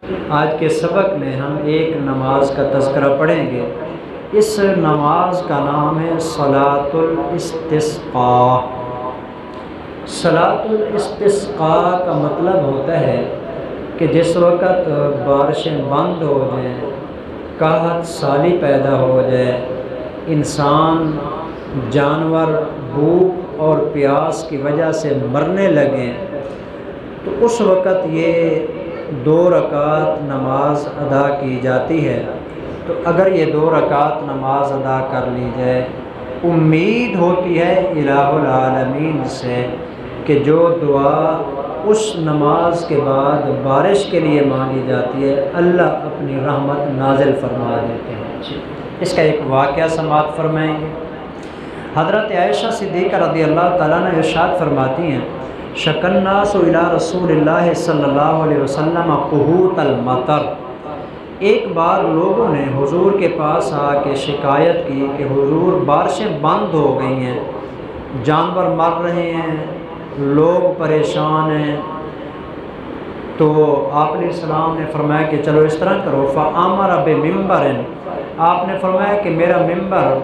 آج کے سبق میں ہم ایک نماز کا تذکرہ پڑھیں گے۔ اس نماز کا نام ہے صلاۃ الاستسقاء۔ صلاۃ الاستسقاء کا مطلب ہوتا ہے کہ جس وقت بارشیں بند ہو جائیں، قحط سالی پیدا ہو جائے، انسان جانور بھوک اور پیاس کی وجہ سے مرنے لگیں، تو اس وقت یہ 2 رکعت نماز ادا کی جاتی ہے۔ تو اگر یہ 2 رکعت نماز ادا کر لی جائے، امید ہوتی ہے الہ العالمین سے کہ جو دعا اس نماز کے بعد بارش کے لیے مانگی جاتی ہے، اللہ اپنی رحمت نازل فرما دیتے ہیں۔ اس کا ایک واقعہ سماعت فرمائیں گے۔ حضرت عائشہ صدیقہ رضی اللہ تعالیٰ عنہ ارشاد فرماتی ہیں، شک الناس الی رسول اللہ صلی اللہ علیہ وسلم قحوط المطر۔ ایک بار لوگوں نے حضور کے پاس آ کے شکایت کی کہ حضور بارشیں بند ہو گئی ہیں، جانور مر رہے ہیں، لوگ پریشان ہیں۔ تو آپ علیہ السلام نے فرمایا کہ چلو اس طرح کرو، فَأَمَرَ بِمِنبَرٍ، آپ نے فرمایا کہ میرا ممبر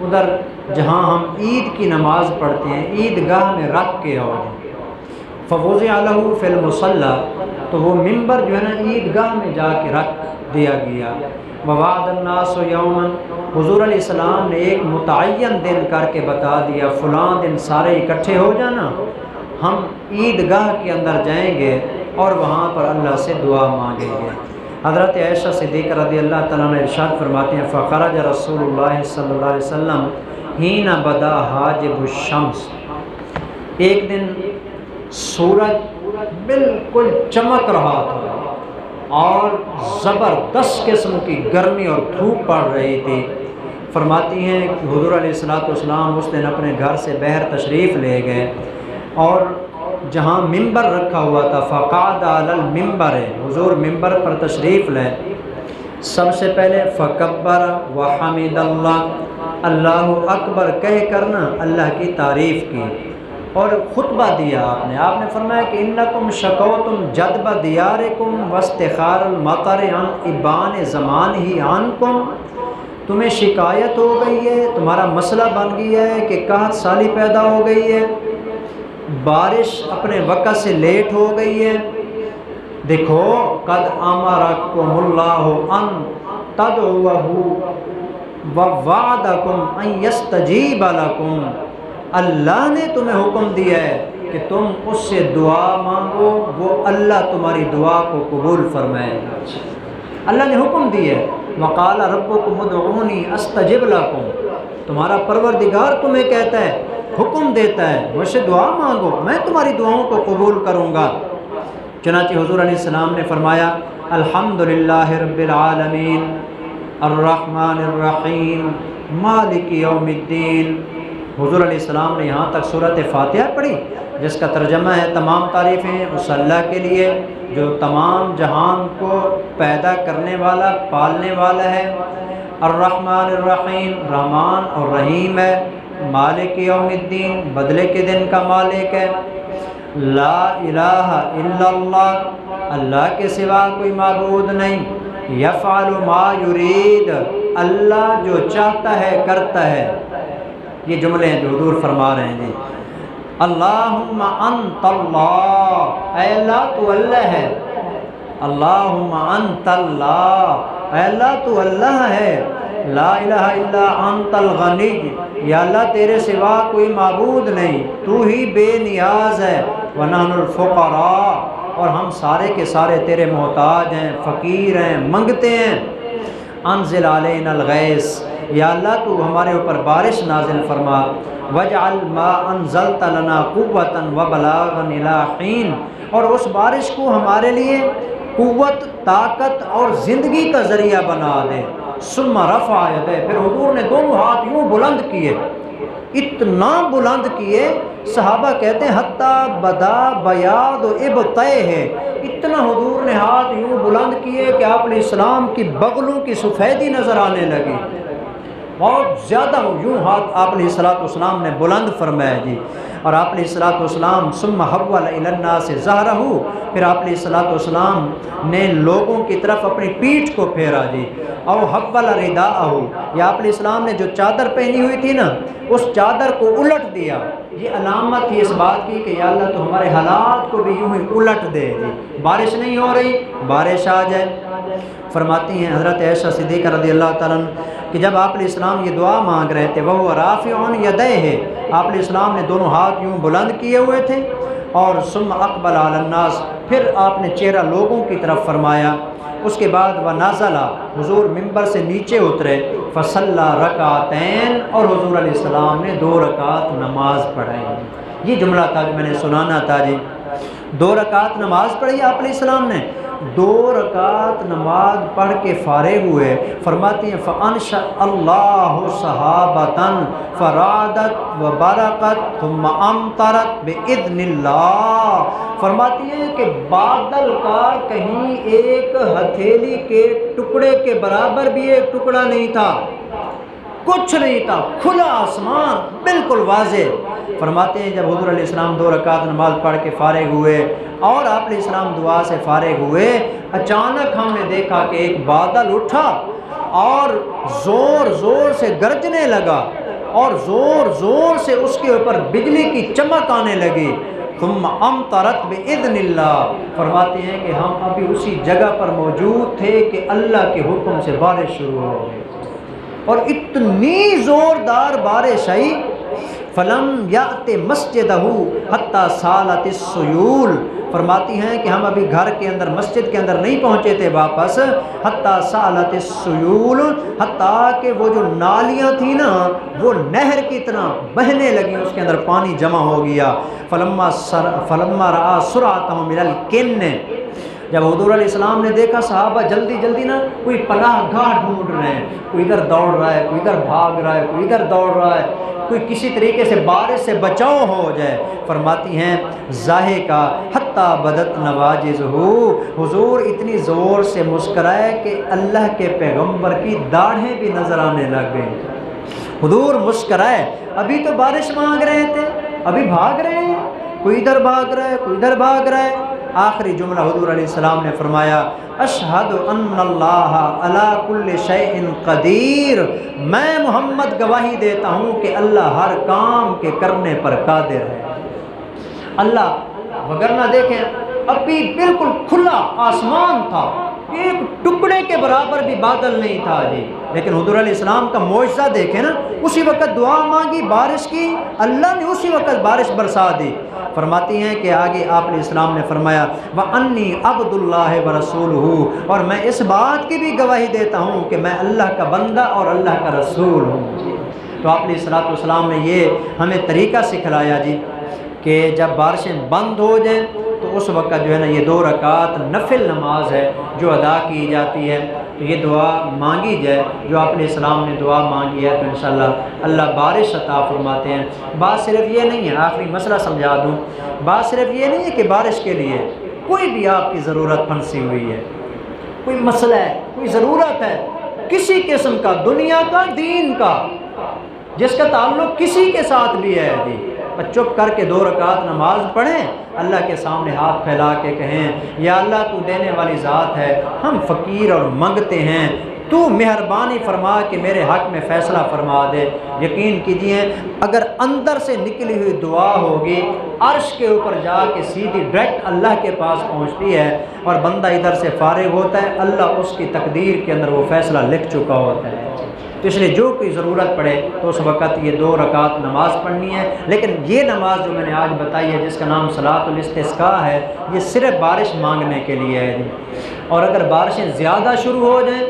ادھر جہاں ہم عید کی نماز پڑھتے ہیں عیدگاہ میں رکھ کے آؤ۔ فَوُضِعَ لَهُ فِي الْمُصَلَّى، تو وہ ممبر جو ہے نا عیدگاہ میں جا کے رکھ دیا گیا۔ وَوَعَدَ النَّاسُ يَوْمًا، حضور علیہ السلام نے ایک متعین دن کر کے بتا دیا، فلاں دن سارے اکٹھے ہو جانا، ہم عیدگاہ کے اندر جائیں گے اور وہاں پر اللہ سے دعا مانگیں گے۔ حضرت عائشہ صدیقہ رضی اللہ تعالیٰ عنہ ارشاد فرماتے ہیں، فخرج رسول اللہ صلی اللہ علیہ وسلم حین بدا حاجب الشمس، ایک دن سورج بالکل چمک رہا تھا اور زبردست قسم کی گرمی اور دھوپ پڑ رہی تھی۔ فرماتی ہیں کہ حضور علیہ السلام اس دن اپنے گھر سے باہر تشریف لے گئے اور جہاں ممبر رکھا ہوا تھا، فقعد علی المنبر، حضور ممبر پر تشریف لے، سب سے پہلے فکبر وحمد اللہ، اللہ اکبر کہہ کرنا اللہ کی تعریف کی اور خطبہ دیا۔ آپ نے فرمایا کہ انکم شکوتم جدب دیارکم واستخار المطر عن ابان زمانہ عنکم، تمہیں شکایت ہو گئی ہے، تمہارا مسئلہ بن گیا ہے کہ قحط سالی پیدا ہو گئی ہے، بارش اپنے وقت سے لیٹ ہو گئی ہے۔ دیکھو قد امرکم اللہ ان تدعوہ ووعدکم ان یستجیب لکم، اللہ نے تمہیں حکم دیا ہے کہ تم اس سے دعا مانگو، وہ اللہ تمہاری دعا کو قبول فرمائے گا۔ اللہ نے حکم دیا ہے، وقال ربکم ادعونی استجب لکم، تمہارا پروردگار تمہیں کہتا ہے، حکم دیتا ہے مجھ سے دعا مانگو، میں تمہاری دعاؤں کو قبول کروں گا۔ چنانچہ حضور علیہ السلام نے فرمایا، الحمدللہ رب العالمین الرحمن الرحیم مالک یوم الدین۔ حضور علیہ السلام نے یہاں تک سورۃ فاتحہ پڑھی، جس کا ترجمہ ہے تمام تعریفیں اس اللہ کے لیے جو تمام جہان کو پیدا کرنے والا، پالنے والا ہے، الرحمن الرحیم، رحمان اور رحیم ہے، مالک یوم الدین، بدلے کے دن کا مالک ہے، لا الہ الا اللہ، اللہ کے سوا کوئی معبود نہیں، یفعل ما یرید، اللہ جو چاہتا ہے کرتا ہے۔ یہ جملے ہیں جو حضور فرما رہے ہیں جی، اللہم انت اللہ، اے اللہ تو اللہ ہے، اللہم انت اللہ، اے اللہ تو اللہ ہے، لا الہ الا انت الغنی، یا اللہ تیرے سوا کوئی معبود نہیں، تو ہی بے نیاز ہے، ونحن الفقراء، اور ہم سارے کے سارے تیرے محتاج ہیں، فقیر ہیں، منگتے ہیں، انزل علینا الغیث، یا اللہ تو ہمارے اوپر بارش نازل فرما، وجعل ما انزلت لنا قوتا وبلاغا الی حین، اور اس بارش کو ہمارے لیے قوت، طاقت اور زندگی کا ذریعہ بنا دے۔ ثم رفع یدیہ، پھر حضور نے دونوں ہاتھ یوں بلند کیے، اتنا بلند کیے، صحابہ کہتے ہیں حتیٰ بدا بیاض ابطیہ، اتنا حضور نے ہاتھ یوں بلند کیے کہ آپ علیہ السلام کی بغلوں کی سفیدی نظر آنے لگی۔ بہت زیادہ یوں ہاتھ آپ علیہ الصلوۃ والسلام نے بلند فرمایا جی، اور آپ علیہ الصلوۃ والسلام ثم حول الی الناس ظہرہ، پھر آپ علیہ الصلوۃ والسلام نے لوگوں کی طرف اپنی پیٹھ کو پھیرا جی، او حول رداءہ، یا آپ علیہ السلام نے جو چادر پہنی ہوئی تھی نا اس چادر کو الٹ دیا، یہ علامت تھی اس بات کی کہ یا اللہ تو ہمارے حالات کو بھی یوں ہی الٹ دے جی، بارش نہیں ہو رہی بارش آ جائے۔ فرماتی ہیں حضرت عائشہ صدیقہ رضی اللہ تعالیٰ عنہ کہ جب آپ علیہ السلام یہ دعا مانگ رہے تھے وہ رافع یدیہ، آپ علیہ السلام نے دونوں ہاتھ یوں بلند کیے ہوئے تھے، اور ثم اقبل علی الناس، پھر آپ نے چہرہ لوگوں کی طرف فرمایا، اس کے بعد ونزل، حضور ممبر سے نیچے اترے، فصلی رکعتین، اور حضور علیہ السلام نے 2 رکعت نماز پڑھائی۔ یہ جملہ تھا جو میں نے سنانا تھا جی، 2 رکعت نماز پڑھی آپ علیہ السلام نے، 2 رکعت نماز پڑھ کے فارغ ہوئے، فرماتی ہیں فَأَنشَأَ اللَّهُ صَحَابَةً فَرَعَدَتْ وَبَرَقَتْ ثُمَّ أَمْطَرَتْ بِإِذْنِ اللَّهِ، فرماتی ہیں کہ بادل کا کہیں ایک ہتھیلی کے ٹکڑے کے برابر بھی ایک ٹکڑا نہیں تھا، کچھ نہیں تھا، کھلا آسمان بالکل واضح۔ فرماتے ہیں جب حضور علیہ السلام 2 رکعت نماز پڑھ کے فارغ ہوئے اور آپ علیہ السلام دعا سے فارغ ہوئے، اچانک ہم نے دیکھا کہ ایک بادل اٹھا اور زور زور سے گرجنے لگا، اور زور زور سے اس کے اوپر بجلی کی چمک آنے لگی، ثم امطرت باذن اللہ، فرماتے ہیں کہ ہم ابھی اسی جگہ پر موجود تھے کہ اللہ کے حکم سے بارش شروع ہو گئی، اور اتنی زوردار بارش آئی، فلم یأت مسجدہ حتی سالت السیول، فرماتی ہیں کہ ہم ابھی گھر کے اندر مسجد کے اندر نہیں پہنچے تھے واپس، حتی سالت السیول، حتیٰ کہ وہ جو نالیاں تھیں نا وہ نہر کی طرح بہنے لگیں، اس کے اندر پانی جمع ہو گیا، فلما رأى سرعتهم من الکن، جب حضور علیہ السلام نے دیکھا صحابہ جلدی جلدی نا کوئی پناہ گاہ ڈھونڈ رہے ہیں، کوئی ادھر دوڑ رہا ہے، کوئی ادھر بھاگ رہا ہے، کوئی ادھر دوڑ رہا ہے، کوئی کسی طریقے سے بارش سے بچاؤ ہو جائے، فرماتی ہیں ظاہر کا حتیٰ بدت نواجذہ، حضور اتنی زور سے مسکرائے کہ اللہ کے پیغمبر کی داڑھیں بھی نظر آنے لگ گئیں، حضور مسکرائے، ابھی تو بارش مانگ رہے تھے، ابھی بھاگ رہے ہیں، کوئی ادھر بھاگ رہا ہے، کوئی ادھر بھاگ رہا ہے، آخری جملہ حضور علیہ السلام نے فرمایا اشہد ان اللہ علی کل شیء قدیر، میں محمد گواہی دیتا ہوں کہ اللہ ہر کام کے کرنے پر قادر ہے۔ اللہ وگرنہ دیکھیں ابھی بالکل کھلا آسمان تھا، ایک ٹکڑے کے برابر بھی بادل نہیں تھا جی، لیکن حضور علیہ السلام کا معجزہ دیکھیں نا، اسی وقت دعا مانگی بارش کی، اللہ نے اسی وقت بارش برسا دی۔ فرماتی ہیں کہ آگے آپ علیہ السلام نے فرمایا وَأَنِّي عَبْدُ اللَّهِ وَرَسُولُهُ، اور میں اس بات کی بھی گواہی دیتا ہوں کہ میں اللہ کا بندہ اور اللہ کا رسول ہوں۔ تو آپ علیہ السلام نے یہ ہمیں طریقہ سکھلایا جی کہ جب بارشیں بند ہو جائیں تو اس وقت جو ہے نا یہ 2 رکعت نفل نماز ہے جو ادا کی جاتی ہے، تو یہ دعا مانگی جائے جو آپ علیہ السلام نے دعا مانگی ہے، تو انشاءاللہ اللہ بارش عطا فرماتے ہیں۔ بات صرف یہ نہیں ہے، آخری مسئلہ سمجھا دوں، بات صرف یہ نہیں ہے کہ بارش کے لیے کوئی بھی آپ کی ضرورت پھنسی ہوئی ہے، کوئی مسئلہ ہے، کوئی ضرورت ہے کسی قسم کا، دنیا کا، دین کا، جس کا تعلق کسی کے ساتھ بھی ہے جی، چپ کر کے 2 رکعت نماز پڑھیں، اللہ کے سامنے ہاتھ پھیلا کے کہیں یا اللہ تو دینے والی ذات ہے، ہم فقیر اور منگتے ہیں، تو مہربانی فرما کہ میرے حق میں فیصلہ فرما دے۔ یقین کیجئے اگر اندر سے نکلی ہوئی دعا ہوگی عرش کے اوپر جا کے سیدھی ڈائریکٹ اللہ کے پاس پہنچتی ہے، اور بندہ ادھر سے فارغ ہوتا ہے، اللہ اس کی تقدیر کے اندر وہ فیصلہ لکھ چکا ہوتا ہے۔ تو اس لیے جو کوئی ضرورت پڑے تو اس وقت یہ 2 رکعت نماز پڑھنی ہے، لیکن یہ نماز جو میں نے آج بتائی ہے جس کا نام صلاۃ الاستسقاء ہے، یہ صرف بارش مانگنے کے لیے ہے۔ اور اگر بارشیں زیادہ شروع ہو جائیں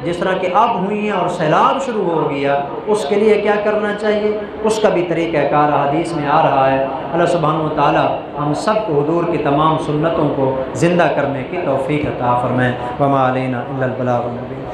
جس طرح کہ اب ہوئی ہیں اور سیلاب شروع ہو گیا، اس کے لیے کیا کرنا چاہیے، اس کا بھی طریقہ کار حدیث میں آ رہا ہے۔ اللہ سبحانہ و تعالی ہم سب کو حضور کی تمام سنتوں کو زندہ کرنے کی توفیق عطا فرمائے۔ وما علینا الا البلاغ المبین۔